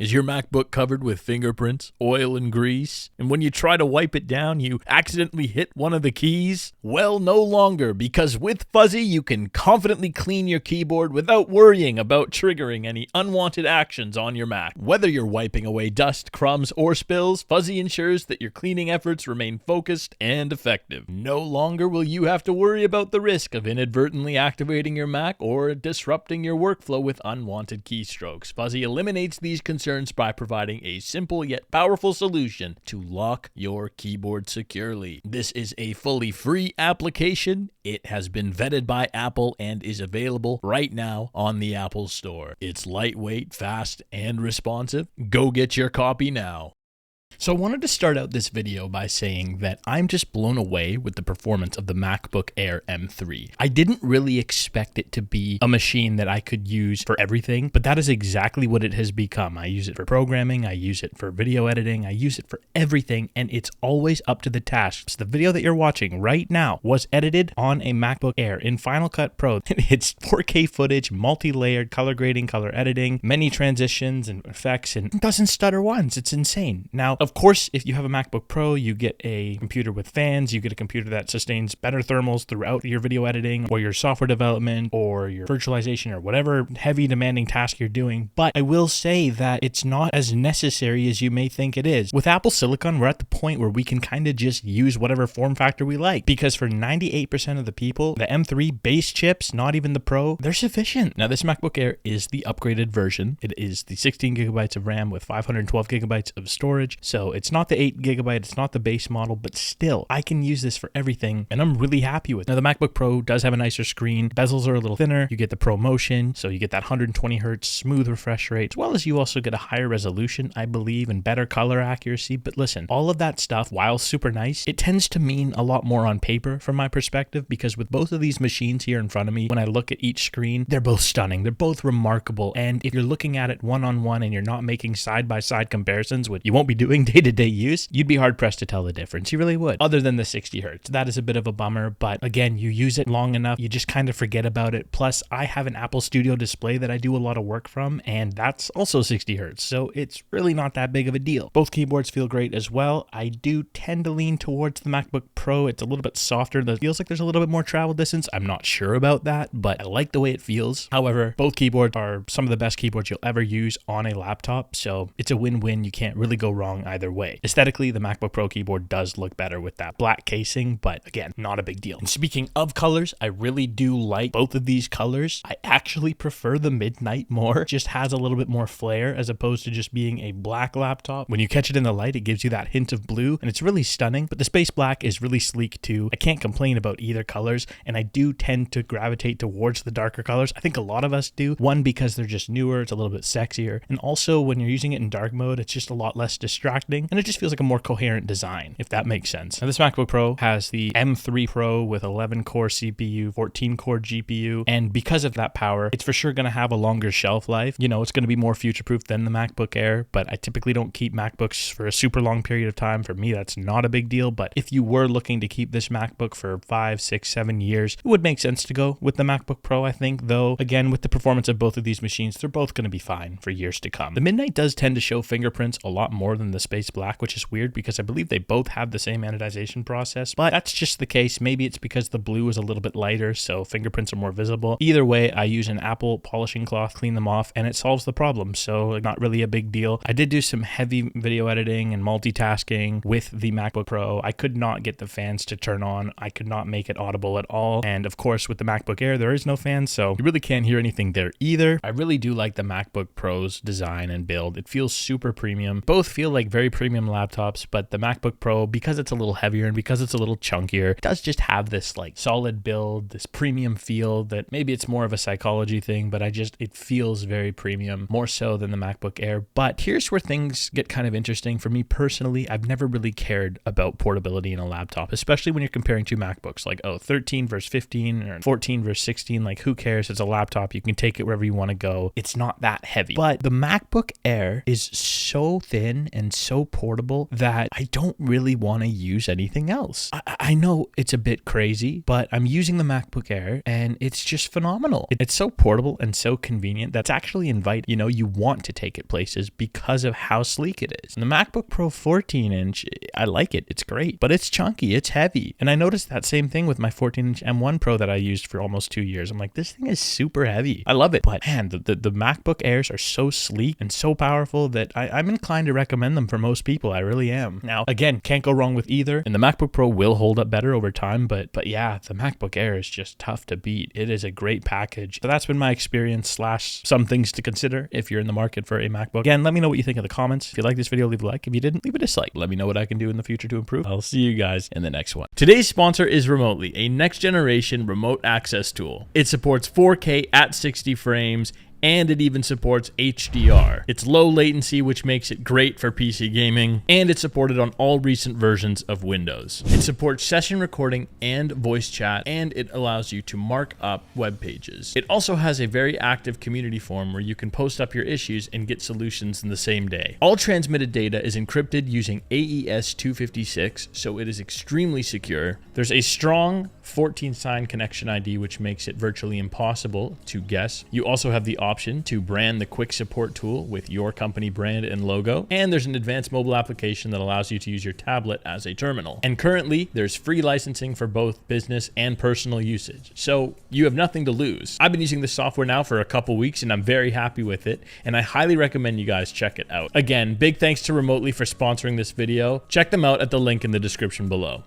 Is your MacBook covered with fingerprints, oil, and grease? And when you try to wipe it down, you accidentally hit one of the keys? Well, no longer, because with Fuzzy, you can confidently clean your keyboard without worrying about triggering any unwanted actions on your Mac. Whether you're wiping away dust, crumbs, or spills, Fuzzy ensures that your cleaning efforts remain focused and effective. No longer will you have to worry about the risk of inadvertently activating your Mac or disrupting your workflow with unwanted keystrokes. Fuzzy eliminates these concerns by providing a simple yet powerful solution to lock your keyboard securely. This is a fully free application. It has been vetted by Apple and is available right now on the Apple Store. It's lightweight, fast, and responsive. Go get your copy now. So I wanted to start out this video by saying that I'm just blown away with the performance of the MacBook Air M3. I didn't really expect it to be a machine that I could use for everything, but that is exactly what it has become. I use it for programming, I use it for video editing, I use it for everything, and it's always up to the task. So the video that you're watching right now was edited on a MacBook Air in Final Cut Pro. It's 4K footage, multi-layered, color grading, color editing, many transitions and effects, and it doesn't stutter once. It's insane. Now, of course, if you have a MacBook Pro, you get a computer with fans, you get a computer that sustains better thermals throughout your video editing or your software development or your virtualization or whatever heavy demanding task you're doing. But I will say that it's not as necessary as you may think it is. With Apple Silicon, we're at the point where we can kind of just use whatever form factor we like, because for 98% of the people, the M3 base chips, not even the Pro, they're sufficient. Now, this MacBook Air is the upgraded version. It is the 16 gigabytes of RAM with 512 gigabytes of storage. So it's not the 8 gigabyte, it's not the base model, but still, I can use this for everything, and I'm really happy with it. Now, the MacBook Pro does have a nicer screen. Bezels are a little thinner. You get the Pro Motion, so you get that 120 hertz smooth refresh rate, as well as you also get a higher resolution, I believe, and better color accuracy. But listen, all of that stuff, while super nice, it tends to mean a lot more on paper from my perspective, because with both of these machines here in front of me, when I look at each screen, they're both stunning. They're both remarkable. And if you're looking at it one-on-one and you're not making side-by-side comparisons, which you won't be doing day-to-day use, you'd be hard-pressed to tell the difference. You really would, other than the 60 hertz. That is a bit of a bummer, but again, you use it long enough, you just kind of forget about it. Plus, I have an Apple Studio display that I do a lot of work from, and that's also 60 hertz, so it's really not that big of a deal. Both keyboards feel great as well. I do tend to lean towards the MacBook Pro. It's a little bit softer. It feels like there's a little bit more travel distance. I'm not sure about that, but I like the way it feels. However, both keyboards are some of the best keyboards you'll ever use on a laptop, so it's a win-win. You can't really go wrong either way. Aesthetically, the MacBook Pro keyboard does look better with that black casing, but again, not a big deal. And speaking of colors, I really do like both of these colors. I actually prefer the Midnight more. It just has a little bit more flair as opposed to just being a black laptop. When you catch it in the light, it gives you that hint of blue, and it's really stunning, but the space black is really sleek too. I can't complain about either colors, and I do tend to gravitate towards the darker colors. I think a lot of us do. One, because they're just newer, it's a little bit sexier, and also when you're using it in dark mode, it's just a lot less distracting, and it just feels like a more coherent design, if that makes sense. Now, this MacBook Pro has the M3 Pro with 11 core CPU, 14 core GPU, and because of that power, it's for sure going to have a longer shelf life. You know, it's going to be more future-proof than the MacBook Air, but I typically don't keep MacBooks for a super long period of time. For me, that's not a big deal, but if you were looking to keep this MacBook for 5, 6, 7 years, it would make sense to go with the MacBook Pro, I think, though, again, with the performance of both of these machines, they're both going to be fine for years to come. The Midnight does tend to show fingerprints a lot more than the Space Black, which is weird because I believe they both have the same anodization process, but that's just the case. Maybe it's because the blue is a little bit lighter, so fingerprints are more visible. Either way, I use an Apple polishing cloth, clean them off, and it solves the problem, so not really a big deal. I did do some heavy video editing and multitasking with the MacBook Pro. I could not get the fans to turn on. I could not make it audible at all, and of course, with the MacBook Air, there is no fan, so you really can't hear anything there either. I really do like the MacBook Pro's design and build. It feels super premium. Both feel like very premium laptops, but the MacBook Pro, because it's a little heavier and because it's a little chunkier, does just have this like solid build, this premium feel that maybe it's more of a psychology thing, but it feels very premium, more so than the MacBook Air. But here's where things get kind of interesting. For me personally, I've never really cared about portability in a laptop, especially when you're comparing two MacBooks, like, 13 versus 15 or 14 versus 16, like who cares? It's a laptop. You can take it wherever you want to go. It's not that heavy. But the MacBook Air is so thin and so so portable that I don't really want to use anything else. I know it's a bit crazy, but I'm using the MacBook Air and it's just phenomenal. It's so portable and so convenient that's actually you want to take it places because of how sleek it is. And the MacBook Pro 14-inch, I like it. It's great, but it's chunky. It's heavy. And I noticed that same thing with my 14-inch M1 Pro that I used for almost 2 years. I'm like, this thing is super heavy. I love it. But man, the MacBook Airs are so sleek and so powerful that I'm inclined to recommend them for most people. I really am. Now, again, can't go wrong with either. And the MacBook Pro will hold up better over time, but yeah, the MacBook Air is just tough to beat. It is a great package. So that's been my experience / some things to consider if you're in the market for a MacBook. Again, let me know what you think in the comments. If you like this video, leave a like. If you didn't, leave a dislike. Let me know what I can do in the future to improve. I'll see you guys in the next one. Today's sponsor is Remotely, a next generation remote access tool. It supports 4K at 60 frames, and it even supports HDR. It's low latency, which makes it great for PC gaming, and it's supported on all recent versions of Windows. It supports session recording and voice chat, and it allows you to mark up web pages. It also has a very active community forum where you can post up your issues and get solutions in the same day. All transmitted data is encrypted using AES 256, so it is extremely secure. There's a strong 14-sign connection ID, which makes it virtually impossible to guess. You also have the option to brand the quick support tool with your company brand and logo, and there's an advanced mobile application that allows you to use your tablet as a terminal. And currently there's free licensing for both business and personal usage, so you have nothing to lose. I've been using this software now for a couple weeks and I'm very happy with it, and I highly recommend you guys check it out. Again, big thanks to Remotely for sponsoring this video. Check them out at the link in the description below.